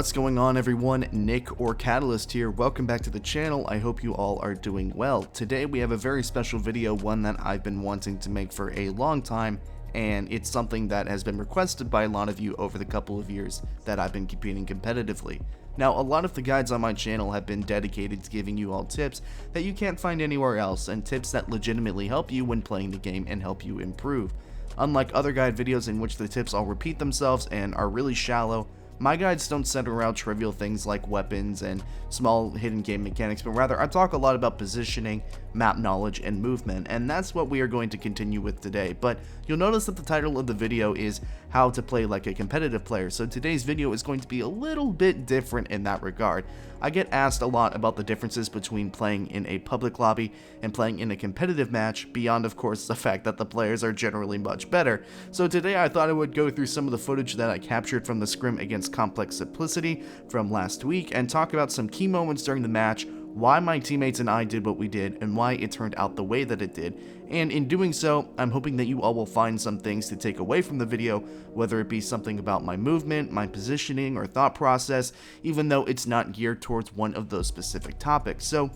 What's going on, everyone? Nick or Catalyst here. Welcome back to the channel. I hope you all are doing well. Today we have a very special video, one that I've been wanting to make for a long time, and it's something that has been requested by a lot of you over the couple of years that I've been competing competitively. Now, a lot of the guides on my channel have been dedicated to giving you all tips that you can't find anywhere else, and tips that legitimately help you when playing the game and help you improve. Unlike other guide videos in which the tips all repeat themselves and are really shallow, my guides don't center around trivial things like weapons and small hidden game mechanics, but rather I talk a lot about positioning, map knowledge, and movement, and that's what we are going to continue with today. But you'll notice that the title of the video is how to play like a competitive player, so today's video is going to be a little bit different in that regard. I get asked a lot about the differences between playing in a public lobby and playing in a competitive match, beyond of course the fact that the players are generally much better. So today I thought I would go through some of the footage that I captured from the scrim against Complex Simplicity from last week and talk about some key moments during the match, why my teammates and I did what we did, and why it turned out the way that it did. And in doing so, I'm hoping that you all will find some things to take away from the video, whether it be something about my movement, my positioning, or thought process, even though it's not geared towards one of those specific topics. So,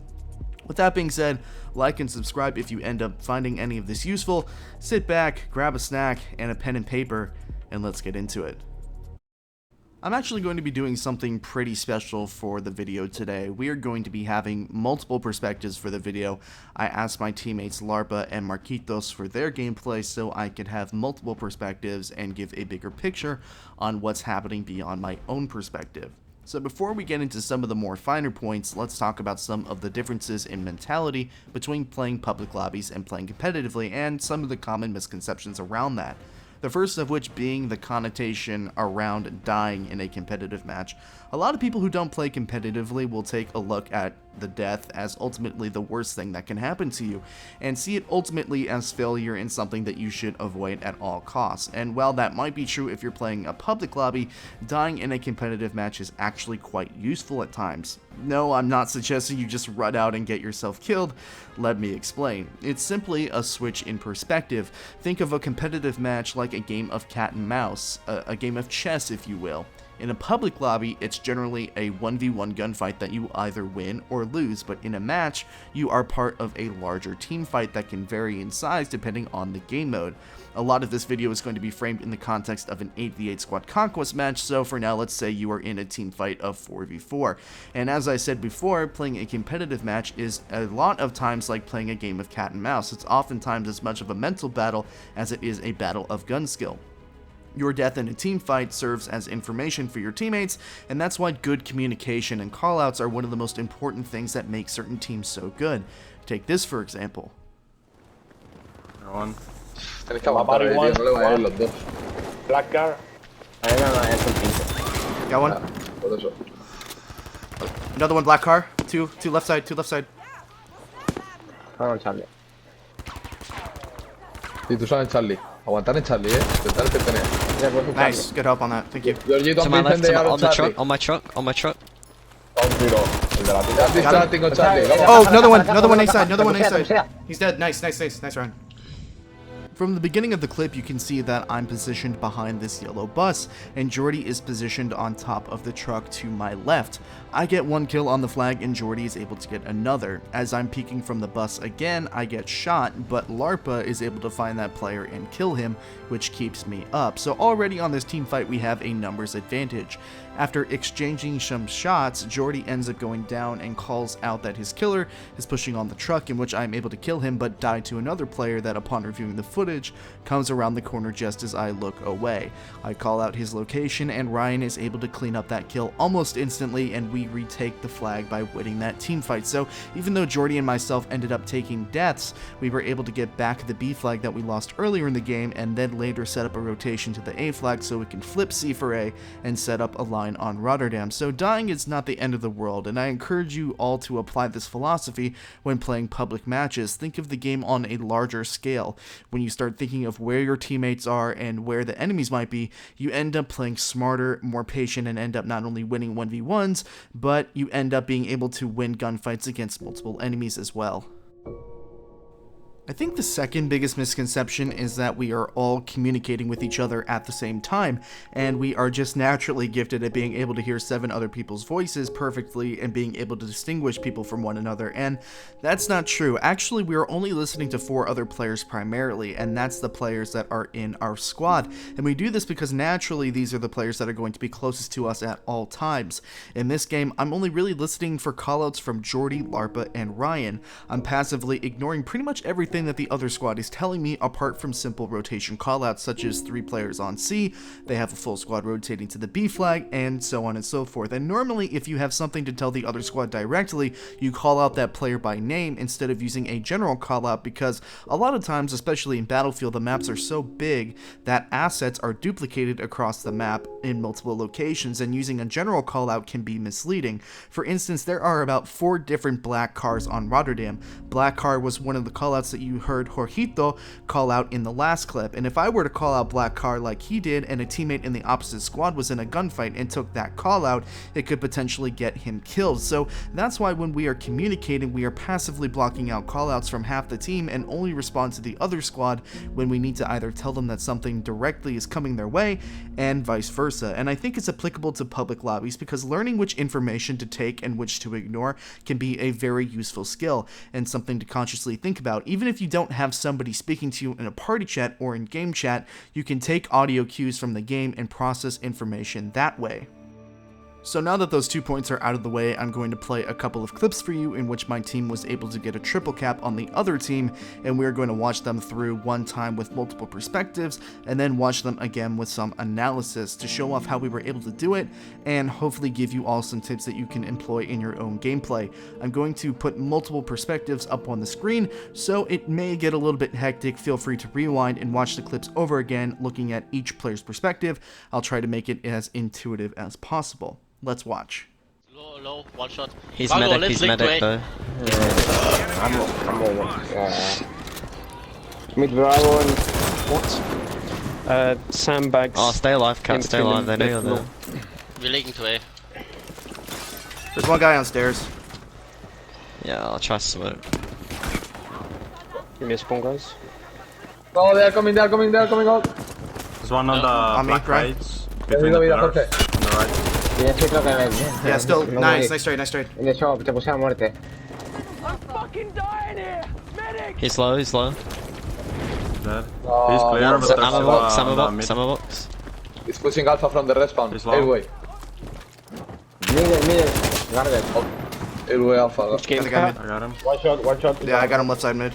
with that being said, like and subscribe if you end up finding any of this useful. Sit back, grab a snack, and a pen and paper, and let's get into it. I'm actually going to be doing something pretty special for the video today. We are going to be having multiple perspectives for the video. I asked my teammates Larpa and Marquitos for their gameplay so I could have multiple perspectives and give a bigger picture on what's happening beyond my own perspective. So before we get into some of the more finer points, let's talk about some of the differences in mentality between playing public lobbies and playing competitively, and some of the common misconceptions around that. The first of which being the connotation around dying in a competitive match. A lot of people who don't play competitively will take a look at the death as ultimately the worst thing that can happen to you, and see it ultimately as failure and something that you should avoid at all costs. And while that might be true if you're playing a public lobby, dying in a competitive match is actually quite useful at times. No, I'm not suggesting you just run out and get yourself killed. Let me explain. It's simply a switch in perspective. Think of a competitive match like a game of cat and mouse, a game of chess if you will. In a public lobby, it's generally a 1v1 gunfight that you either win or lose, but in a match, you are part of a larger team fight that can vary in size depending on the game mode. A lot of this video is going to be framed in the context of an 8v8 squad conquest match, so for now let's say you are in a team fight of 4v4. And as I said before, playing a competitive match is a lot of times like playing a game of cat and mouse. It's oftentimes as much of a mental battle as it is a battle of gun skill. Your death in a team fight serves as information for your teammates, and that's why good communication and callouts are one of the most important things that make certain teams so good. Take this for example. Tienes que aguantar ahí, tío, no le van a ir los dos. Black car. Es el 15. Got one. Por eso. Another one, black car. Two left side, two left side. Vamos, Charlie. Sí, tú sabes, Charlie. Aguantar en Charlie, intentar que tenés. Nice, good help on that, thank you. To my left, on the truck, on my truck. Oh, another one A side, He's dead, nice round. From the beginning of the clip, you can see that I'm positioned behind this yellow bus, and Jordy is positioned on top of the truck to my left. I get one kill on the flag, and Jordy is able to get another. As I'm peeking from the bus again, I get shot, but Larpa is able to find that player and kill him, which keeps me up. So already on this team fight, we have a numbers advantage. After exchanging some shots, Jordy ends up going down and calls out that his killer is pushing on the truck, in which I'm able to kill him, but die to another player that, upon reviewing the footage, comes around the corner just as I look away. I call out his location, and Ryan is able to clean up that kill almost instantly, and we retake the flag by winning that team fight. So even though Jordy and myself ended up taking deaths, we were able to get back the B flag that we lost earlier in the game, and then later set up a rotation to the A flag so we can flip C for A and set up a line on Rotterdam. So dying is not the end of the world, and I encourage you all to apply this philosophy when playing public matches. Think of the game on a larger scale. When you start thinking of where your teammates are and where the enemies might be, you end up playing smarter, more patient, and end up not only winning 1v1s, but you end up being able to win gunfights against multiple enemies as well. I think the second biggest misconception is that we are all communicating with each other at the same time, and we are just naturally gifted at being able to hear 7 other people's voices perfectly and being able to distinguish people from one another, and that's not true. Actually, we are only listening to 4 other players primarily, and that's the players that are in our squad, and we do this because naturally these are the players that are going to be closest to us at all times. In this game, I'm only really listening for callouts from Jordy, Larpa, and Ryan. I'm passively ignoring pretty much everything that the other squad is telling me, apart from simple rotation callouts such as 3 players on C, they have a full squad rotating to the B flag, and so on and so forth. And normally, if you have something to tell the other squad directly, you call out that player by name instead of using a general callout, because a lot of times, especially in Battlefield, the maps are so big that assets are duplicated across the map in multiple locations, and using a general callout can be misleading. For instance, there are about 4 different black cars on Rotterdam. Black car was one of the callouts that you heard Jorgito call out in the last clip, and if I were to call out black car like he did and a teammate in the opposite squad was in a gunfight and took that call out, it could potentially get him killed. So that's why when we are communicating, we are passively blocking out callouts from half the team and only respond to the other squad when we need to either tell them that something directly is coming their way and vice versa. And I think it's applicable to public lobbies because learning which information to take and which to ignore can be a very useful skill and something to consciously think about. Even if you don't have somebody speaking to you in a party chat or in game chat, you can take audio cues from the game and process information that way. So now that those 2 points are out of the way, I'm going to play a couple of clips for you in which my team was able to get a triple cap on the other team, and we're going to watch them through one time with multiple perspectives, and then watch them again with some analysis to show off how we were able to do it, and hopefully give you all some tips that you can employ in your own gameplay. I'm going to put multiple perspectives up on the screen, so it may get a little bit hectic. Feel free to rewind and watch the clips over again, looking at each player's perspective. I'll try to make it as intuitive as possible. Let's watch. Low, one shot. He's Drago, medic, he's medic though. Mid Drago and what? Sandbags. Oh, stay alive, cat, stay alive, they know you're there. We're leaking to A. There's one guy on stairs. Yeah, I'll try smoke. Give me a spawn, guys. Oh, they're coming out. There's one on the black right? heights. Between the pillars. On the right. Yeah, still. Nice trade. In the shop, te puse a muerte. He's low, he's low. Dead. He's clear, but there's Summer box. He's pushing alpha from the respawn. He's low. Airway. Middle, guarded. Airway alpha. Which game? I got I got him. One shot. Yeah, I got him left side mid.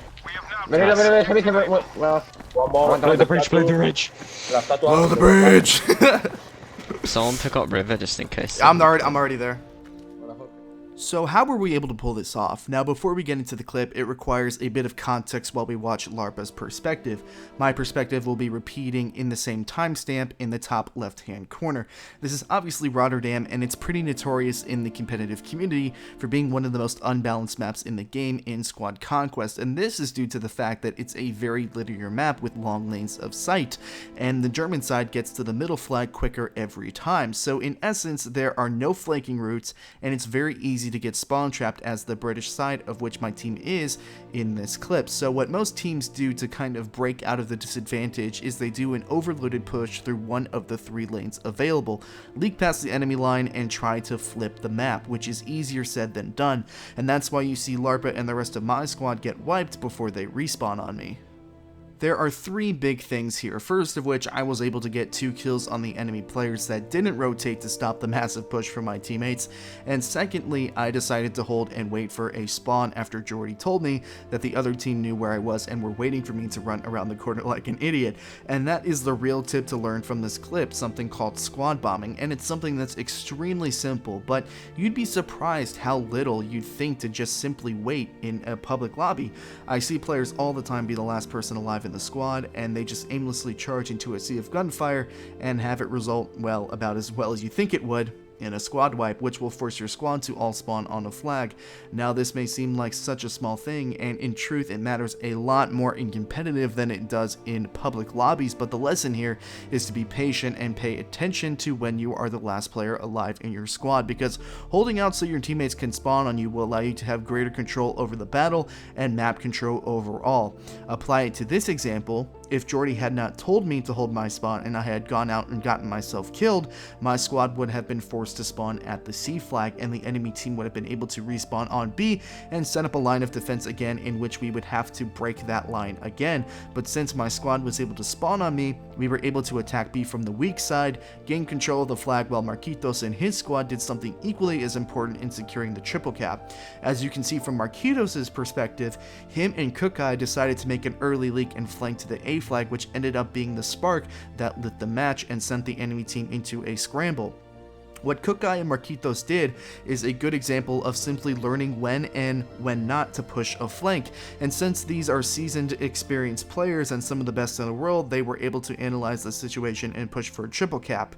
Well, blow the bridge. Blow the bridge! Someone pick up River just in case. I'm already there. So how were we able to pull this off? Now before we get into the clip, it requires a bit of context while we watch Larpa's perspective. My perspective will be repeating in the same timestamp in the top left hand corner. This is obviously Rotterdam, and it's pretty notorious in the competitive community for being one of the most unbalanced maps in the game in Squad Conquest, and this is due to the fact that it's a very linear map with long lanes of sight, and the German side gets to the middle flag quicker every time. So in essence, there are no flanking routes, and it's very easy to get spawn trapped as the British side, of which my team is in this clip. So what most teams do to kind of break out of the disadvantage is they do an overloaded push through one of the 3 lanes available, leak past the enemy line, and try to flip the map, which is easier said than done, and that's why you see Larpa and the rest of my squad get wiped before they respawn on me. There are 3 big things here, first of which I was able to get 2 kills on the enemy players that didn't rotate to stop the massive push from my teammates, and secondly, I decided to hold and wait for a spawn after Jordy told me that the other team knew where I was and were waiting for me to run around the corner like an idiot, and that is the real tip to learn from this clip, something called squad bombing, and it's something that's extremely simple, but you'd be surprised how little you'd think to just simply wait in a public lobby. I see players all the time be the last person alive in the squad, and they just aimlessly charge into a sea of gunfire and have it result, well, about as well as you think it would. and a squad wipe, which will force your squad to all spawn on a flag. Now this may seem like such a small thing, and in truth it matters a lot more in competitive than it does in public lobbies, but the lesson here is to be patient and pay attention to when you are the last player alive in your squad, because holding out so your teammates can spawn on you will allow you to have greater control over the battle and map control overall. Apply it to this example. If Jordy had not told me to hold my spawn and I had gone out and gotten myself killed, my squad would have been forced to spawn at the C flag, and the enemy team would have been able to respawn on B and set up a line of defense again, in which we would have to break that line again. But since my squad was able to spawn on me, we were able to attack B from the weak side, gain control of the flag, while Marquitos and his squad did something equally as important in securing the triple cap. As you can see from Marquitos' perspective, him and Cookai decided to make an early leak and flank to the A flag, which ended up being the spark that lit the match and sent the enemy team into a scramble. What Cookai and Marquitos did is a good example of simply learning when and when not to push a flank, and since these are seasoned, experienced players and some of the best in the world, they were able to analyze the situation and push for a triple cap.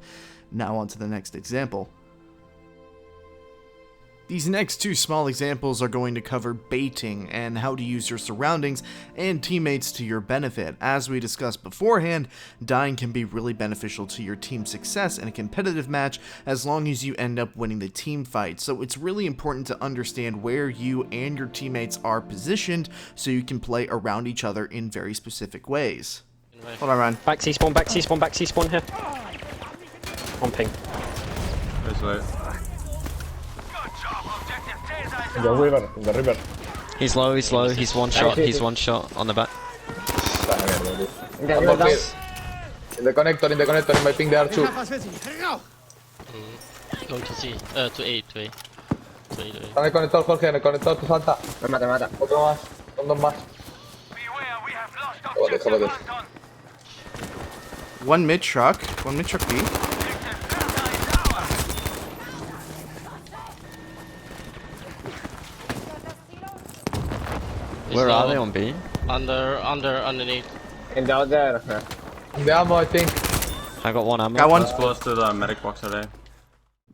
Now on to the next example. These next two small examples are going to cover baiting and how to use your surroundings and teammates to your benefit. As we discussed beforehand, dying can be really beneficial to your team's success in a competitive match as long as you end up winning the team fight. So it's really important to understand where you and your teammates are positioned so you can play around each other in very specific ways. Hold on, Ryan. Back C spawn, back C spawn, back C spawn here. On ping. This way. In the river, in the river. He's low, he's one shot on the back. In the river down. In the connector, in my ping there too. Going to C. To A. To A. Está en el conector, Jorge, en el conector te falta. Me mata. Otro más, son dos más. Joder. One mid truck B. Where are they on B? Underneath. In the other. In the ammo, I think. I got one ammo. Got one. That's close to the medic box today.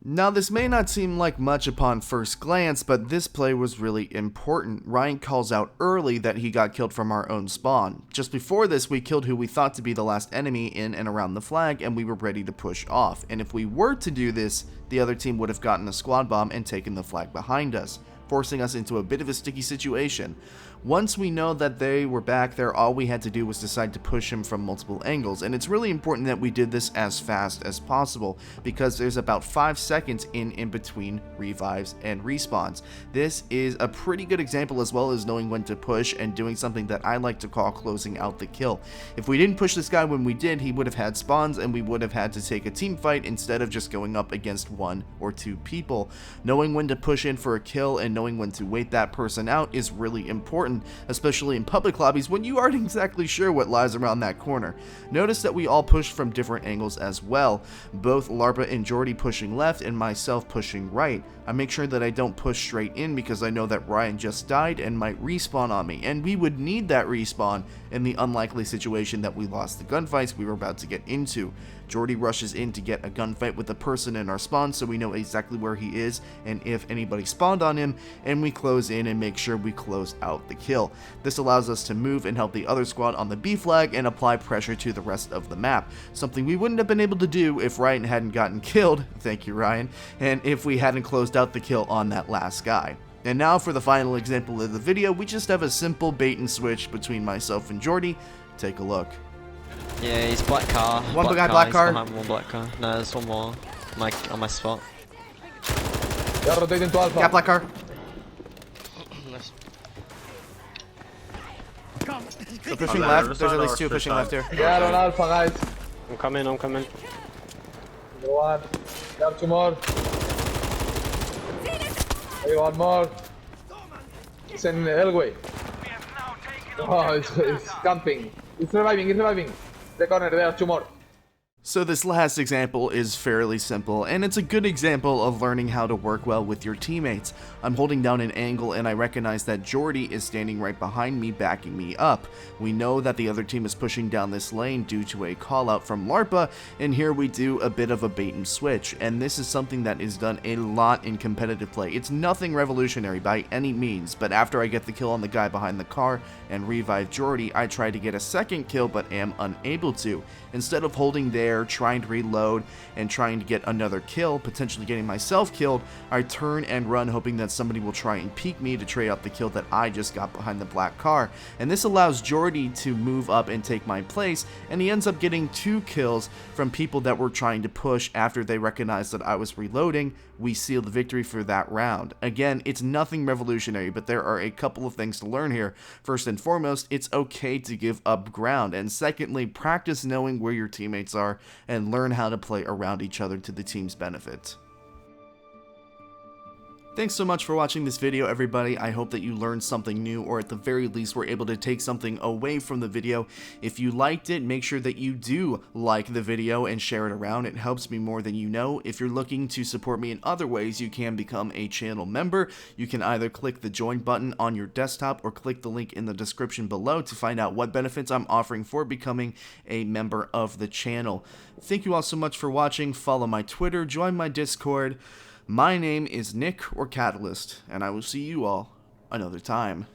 Now this may not seem like much upon first glance, but this play was really important. Ryan calls out early that he got killed from our own spawn. Just before this, we killed who we thought to be the last enemy in and around the flag, and we were ready to push off. And if we were to do this, the other team would have gotten a squad bomb and taken the flag behind us, forcing us into a bit of a sticky situation. Once we know that they were back there, all we had to do was decide to push him from multiple angles, and it's really important that we did this as fast as possible, because there's about 5 seconds in between revives and respawns. This is a pretty good example, as well as knowing when to push and doing something that I like to call closing out the kill. If we didn't push this guy when we did, he would have had spawns and we would have had to take a team fight instead of just going up against 1 or 2 people. Knowing when to push in for a kill and knowing when to wait that person out is really important, especially in public lobbies when you aren't exactly sure what lies around that corner. Notice that we all pushed from different angles as well, both Larpa and Jordy pushing left and myself pushing right. I make sure that I don't push straight in because I know that Ryan just died and might respawn on me, and we would need that respawn in the unlikely situation that we lost the gunfights we were about to get into. Jordy rushes in to get a gunfight with the person in our spawn so we know exactly where he is and if anybody spawned on him, and we close in and make sure we close out the kill. This allows us to move and help the other squad on the B flag and apply pressure to the rest of the map, something we wouldn't have been able to do if Ryan hadn't gotten killed, thank you Ryan, and if we hadn't closed out the kill on that last guy. And now for the final example of the video, we just have a simple bait and switch between myself and Jordy. Take a look. Yeah, he's black car. One guy black car. He's behind one black car. No, there's one more. On my spot. Yeah, rotate into alpha. Yeah, black car. Nice. They're pushing left. There's at least 2 pushing left here. Yeah, on alpha, guys. I'm coming. Go on. There 2 more. Hey, 1 more. It's in Elway. Oh, it's camping. It's reviving. The corner, there are 2 more. So this last example is fairly simple, and it's a good example of learning how to work well with your teammates. I'm holding down an angle and I recognize that Jordy is standing right behind me, backing me up. We know that the other team is pushing down this lane due to a call out from Larpa, and here we do a bit of a bait and switch, and this is something that is done a lot in competitive play. It's nothing revolutionary by any means, but after I get the kill on the guy behind the car and revive Jordy, I try to get a second kill but am unable to. Instead of holding there, trying to reload, and trying to get another kill, potentially getting myself killed, I turn and run hoping that somebody will try and peek me to trade out the kill that I just got behind the black car. And this allows Jordy to move up and take my place, and he ends up getting 2 kills from people that were trying to push after they recognized that I was reloading. We seal the victory for that round. Again, it's nothing revolutionary, but there are a couple of things to learn here. First and foremost, it's okay to give up ground, and secondly, practice knowing where your teammates are and learn how to play around each other to the team's benefit. Thanks so much for watching this video, everybody. I hope that you learned something new, or at the very least were able to take something away from the video. If you liked it, make sure that you do like the video and share it around. It helps me more than you know. If you're looking to support me in other ways, you can become a channel member. You can either click the join button on your desktop or click the link in the description below to find out what benefits I'm offering for becoming a member of the channel. Thank you all so much for watching. Follow my Twitter, join my Discord. My name is Nick or Catalyst, and I will see you all another time.